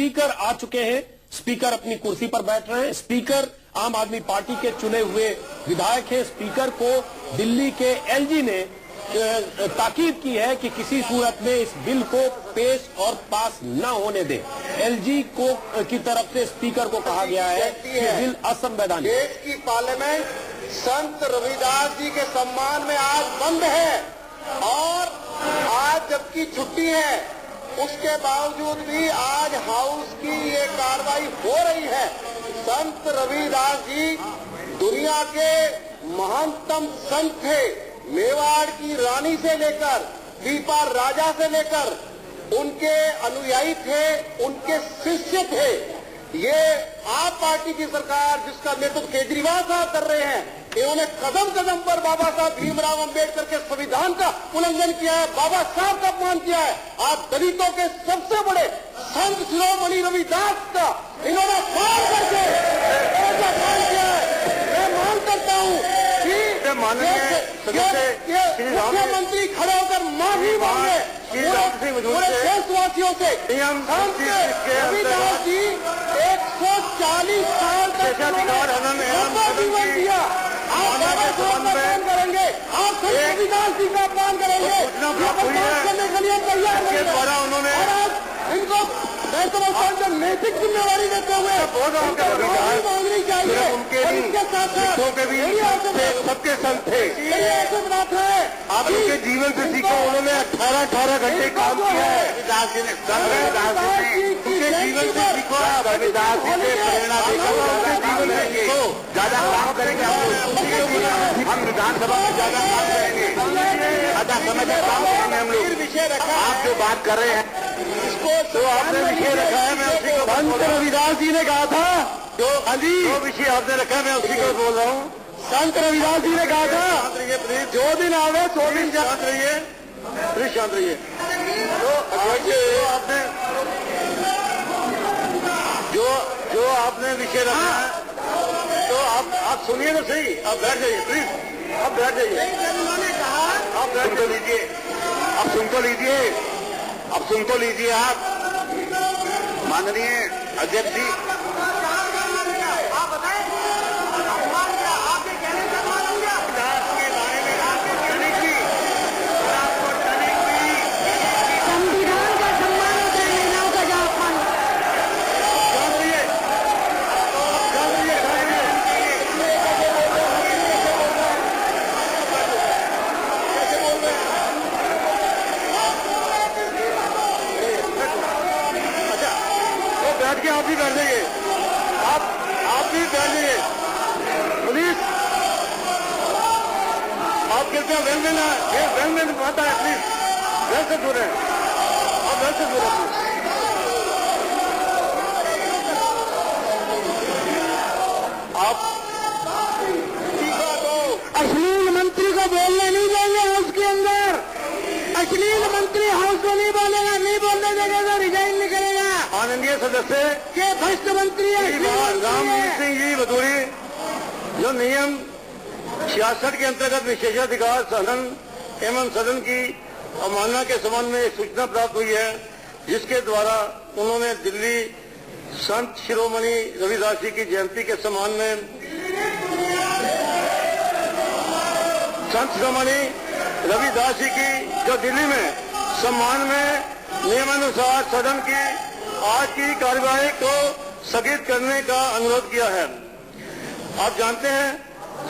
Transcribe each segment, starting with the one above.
Speaker आ चुके हैं, speaker अपनी कुर्सी पर बैठ रहे हैं। स्पीकर आम आदमी पार्टी के चुने हुए विधायक हैं। स्पीकर को दिल्ली के एलजी ने ताकीद की है कि किसी सूरत में इस बिल को पेश और पास न होने दें। एलजी को की तरफ से स्पीकर को कहा गया है कि बिल असंवैधानिक। देश की पार्लियामेंट संत रविदास जी के सम्मान में आज बंद है और आज जबकि छुट्टी है, उसके बावजूद भी आज हाउस की ये कार्रवाई हो रही है। संत रविदास जी दुनिया के महानतम संत थे। मेवाड़ की रानी से लेकर पीपा राजा से लेकर उनके अनुयायी थे, उनके शिष्य थे। ये आप पार्टी की सरकार जिसका नेतृत्व केजरीवाल साहब कर रहे हैं, इन्होंने कदम कदम पर बाबा साहब भीमराव अंबेडकर के संविधान का उल्लंघन किया है, बाबा साहब का अपमान किया है। आज दलितों के सबसे बड़े संत शिरोमणि रविदास का इन्होंने अपमान करके अपमान किया है। मैं मांग करता हूँ कि मुख्यमंत्री खड़े होकर माफी मांगे पूरे देशवासियों से। संत रविदास जी 140 साल तक जीवन दिया। आप बाबा साहब का अपमान करेंगे, आप संत रविदास जी का अपमान करेंगे, करने के लिए तैयार नहीं है। और आज इनको मैं समझता हूँ नैतिक जिम्मेवारी देते हुए मांगनी चाहिए। इसके साथ सबके संत थे, ऐसे बनाते हैं आप उनके जीवन से सीखो। उन्होंने 18 घंटे काम किया है। उनके जीवन से सीखो, रविदास जी से प्रेरणा देखो, उनके जीवन से सीखो। ज्यादा काम करेंगे हम विधानसभा में ज्यादा काम करेंगे, ज्यादा समय तक काम करेंगे हम लोग। विषय रखा आप जो बात कर रहे हैं इसको तो आपने विषय रखा है, मैं उसी को संत रविदास जी ने कहा था जो विषय आपने रखा है मैं उसी को बोल रहा हूँ। संत रविदास जी ने कहा था जो दिन आवे 100 दिन शांत रहिए, प्लीज शांत रहिए। तो आपने जो आपने विषय रखा है तो आप सुनिए तो सही। आप बैठ जाइए प्लीज, आप बैठ जाइए। उन्होंने कहा आप बैठ तो लीजिए, आप सुन तो लीजिए, आप सुन तो लीजिए। आप माननीय अध्यक्ष जी आप भी बैठ जाइए, आप भी बैठ जाइए प्लीज। आप कृपया वेल में आता है प्लीज, वेल से दूर है, आप वेल से दूर है। आप अश्लील मंत्री को बोलने नहीं देंगे हाउस के अंदर। अश्लील मंत्री हाउस को नहीं बोलेगा, नहीं बोलने देगा तो रिजाइन नहीं करेगा। माननीय सदस्य के भ्रष्ट मंत्री रामवीर सिंह जी भदौरी, जो नियम 66 के अंतर्गत विशेषाधिकार सदन एवं सदन की अवमानना के संबंध में एक सूचना प्राप्त हुई है, जिसके द्वारा उन्होंने दिल्ली संत शिरोमणि रविदास जी की जयंती के सम्मान में संत शिरोमणि रविदास जी की जो दिल्ली में सम्मान में नियमानुसार सदन की आज की कार्यवाही को स्थगित करने का अनुरोध किया है। आप जानते हैं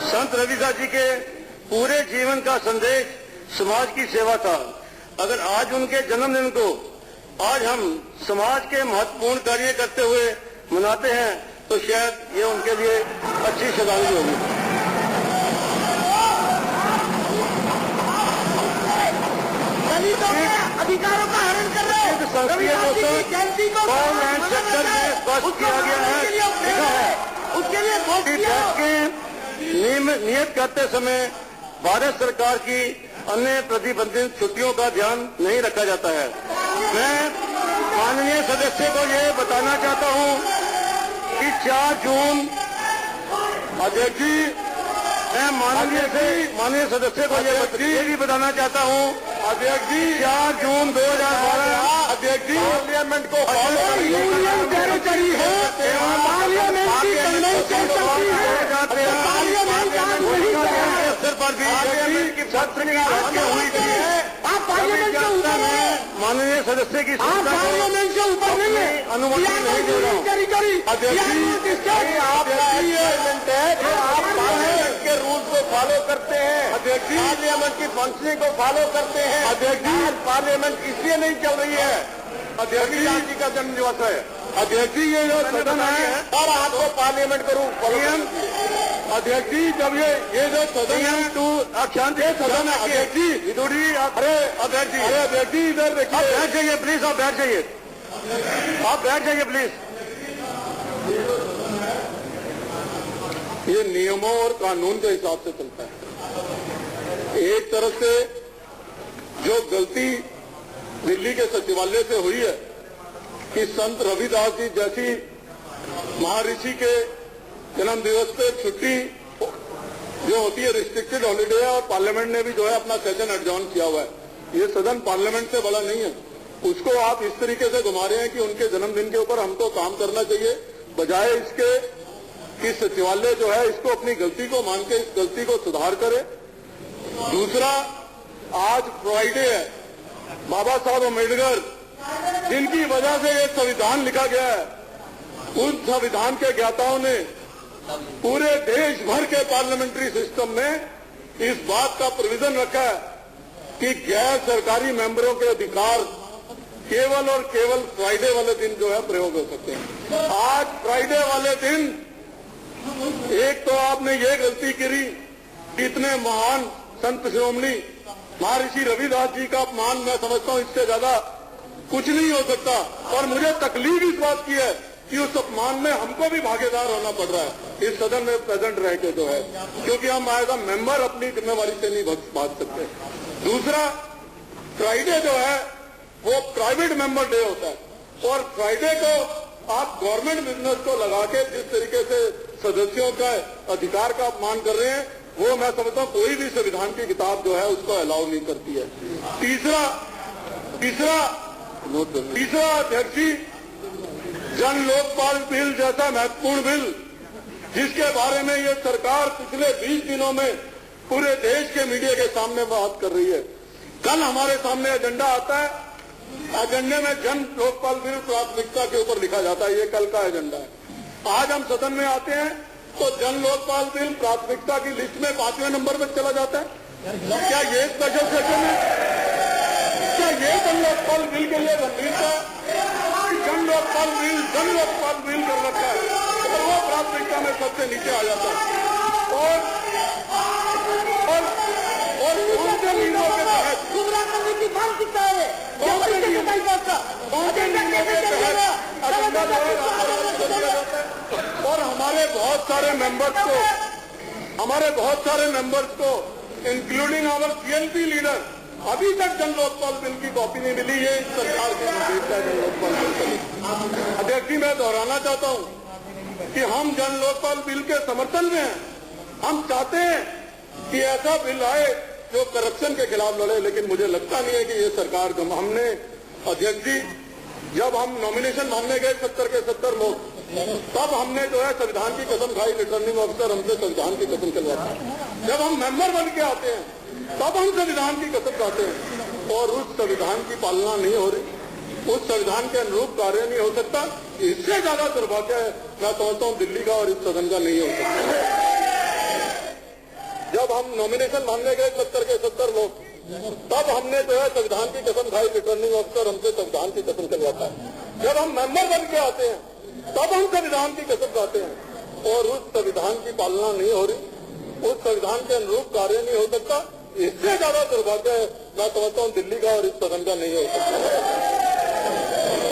संत रविदास जी के पूरे जीवन का संदेश समाज की सेवा था। अगर आज उनके जन्मदिन को आज हम समाज के महत्वपूर्ण कार्य करते हुए मनाते हैं तो शायद ये उनके लिए अच्छी श्रद्धांजलि होगी। अधिकारों का हरण कर रहे हैं। संसदीय कॉल एंड सेक्टर में स्पष्ट किया गया है, लिखा है उसके लिए नियत करते समय भारत सरकार की अन्य प्रतिबंधित छुट्टियों का ध्यान नहीं रखा जाता है। मैं माननीय सदस्य को ये बताना चाहता हूँ कि 4 जून अध्यक्ष जी, मैं माननीय सदस्य को ये भी बताना चाहता हूँ अध्यक्ष जी 4 जून 2012 अध्यक्ष जी पार्लियामेंट को सत्र की बातें हुई थी, आप पार्लियामेंट से ऊपर हैं, माननीय सदस्य की आप पार्लियामेंट से ऊपर नहीं है, अनुमति नहीं दे रहा हूँ। पार्लियामेंट है जो आप पार्लियामेंट के रूल्स को फॉलो करते हैं, पार्लियामेंट की फंक्शनिंग को फॉलो करते हैं। अध्यक्ष जी, पार्लियामेंट इसलिए नहीं चल रही है, अध्यक्ष जी का जन्म दिवस है। अध्यक्ष जी, ये जो सदन है और आपको पार्लियामेंट करूँ अध्यक्ष जी, जब ये जो सदन है टू अक्षांत सदन है अध्यक्ष जी, विदुरी अरे अध्यक्ष जी इधर देखिए, आप बैठ जाइए प्लीज, आप बैठ जाइए, आप बैठ जाइए प्लीज। ये नियमों और कानून के हिसाब से चलता है। एक तरफ से जो गलती दिल्ली के सचिवालय से हुई है कि संत रविदास जी जैसी महर्षि के जन्म दिवस पे छुट्टी जो होती है रिस्ट्रिक्टेड हॉलीडे है, और पार्लियामेंट ने भी जो है अपना सेशन एडजॉर्न किया हुआ है। ये सदन पार्लियामेंट से बड़ा नहीं है, उसको आप इस तरीके से घुमा रहे हैं कि उनके जन्मदिन के ऊपर हमको काम करना चाहिए, बजाय इसके कि सचिवालय जो है इसको अपनी गलती को मान के इस गलती को सुधार करे। दूसरा, आज फ्राइडे है, बाबा साहब अम्बेडकर जिनकी वजह से ये संविधान लिखा गया है, उन संविधान के ज्ञाताओं ने पूरे देश भर के पार्लियामेंट्री सिस्टम में इस बात का प्रोविजन रखा है कि गैर सरकारी मेंबरों के अधिकार केवल और केवल फ्राइडे वाले दिन जो है प्रयोग हो सकते हैं। आज फ्राइडे वाले दिन एक तो आपने ये गलती करी कि इतने महान संत शिरोमणि महर्षि रविदास जी का अपमान, मैं समझता हूं इससे ज्यादा कुछ नहीं हो सकता। और मुझे तकलीफ इस बात की है कि उस अपमान में हमको भी भागीदार होना पड़ रहा है इस सदन में प्रेजेंट रह के जो है, क्योंकि हम एज अ मेंबर अपनी जिम्मेवारी से नहीं भाग सकते। दूसरा, फ्राइडे जो है वो प्राइवेट मेंबर डे होता है, और फ्राइडे को आप गवर्नमेंट बिजनेस को लगा के जिस तरीके से सदस्यों का अधिकार का अपमान कर रहे हैं, वो मैं समझता हूं कोई भी संविधान की किताब जो है उसको अलाउ नहीं करती है। तीसरा अध्यक्ष जी, जन लोकपाल बिल जैसा महत्वपूर्ण बिल जिसके बारे में ये सरकार पिछले 20 दिनों में पूरे देश के मीडिया के सामने बात कर रही है, कल हमारे सामने एजेंडा आता है, एजेंडे में जन लोकपाल बिल प्राथमिकता के ऊपर लिखा जाता है, ये कल का एजेंडा है। आज हम सदन में आते हैं तो जन लोकपाल बिल प्राथमिकता की लिस्ट में 5वें नंबर पर चला जाता है। क्या ये स्पेशल सेशन है? क्या ये जन लोकपाल बिल के लिए गंभीरता है? जन लोकपाल बिल कर रखा है और वो प्राथमिकता में सबसे नीचे आ जाता है। और कौन से नियमों के तहत और हमारे बहुत सारे मेंबर्स को इंक्लूडिंग आवर सीएलपी लीडर अभी तक जन लोकपाल बिल की कॉपी नहीं मिली। ये इस सरकार की गंभीरता है जन लोकपाल बिल। अध्यक्ष जी, मैं दोहराना चाहता हूं कि हम जन लोकपाल बिल के समर्थन में हैं। हम चाहते हैं कि ऐसा बिल आए जो करप्शन के खिलाफ लड़े, लेकिन मुझे लगता नहीं है कि ये सरकार हमने अध्यक्ष जी, जब हम नॉमिनेशन मांगने गए 70 के 70 लोग, तब हमने जो है संविधान की कसम खाई, रिटर्निंग ऑफिसर हमसे संविधान की कसम खिलवाता है। जब हम मेंबर बन के आते हैं तब हम संविधान की कसम खाते हैं, और उस संविधान की पालना नहीं हो रही, उस संविधान के अनुरूप कार्य नहीं हो सकता। इससे ज्यादा दुर्भाग्य है मैं समझता हूं दिल्ली का और इस सदन का नहीं हो सकता। जब हम नॉमिनेशन मांगने गए 70 के 70 लोग, तब हमने जो है संविधान की कसम खाई, रिटर्निंग ऑफिसर हमसे संविधान की कसम खिलवाता है। जब हम मेंबर बन के आते हैं तब हम संविधान की कसम खाते हैं, और उस संविधान की पालना नहीं हो रही, उस संविधान के अनुरूप कार्य नहीं हो सकता। इससे ज्यादा दुर्भाग्य है मैं समझता हूं दिल्ली का और इस सदन का नहीं हो सकता।